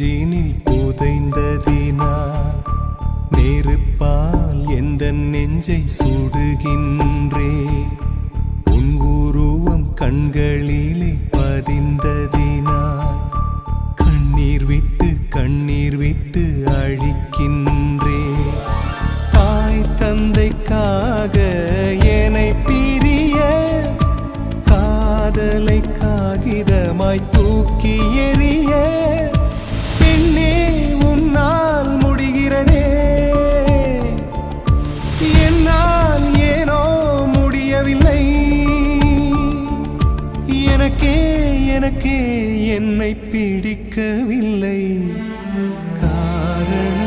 நெஞ்சினில் புதைந்ததினால் நெருப்பால் எந்த நெஞ்சை சுடுகின்றே உன் உருவம் கண்களிலே பதிந்ததினால் கண்ணீர் விட்டு அழிக்கின்றே தாய் தந்தைக்காக என்னை பிரிய காதலை காகிதமாய் தூக்கி எறிய பெண்ணே உன்னால் முடிகிறதே என்னால் ஏனோ முடியவில்லை எனக்கே என்னை பிடிக்கவில்லை காரணம்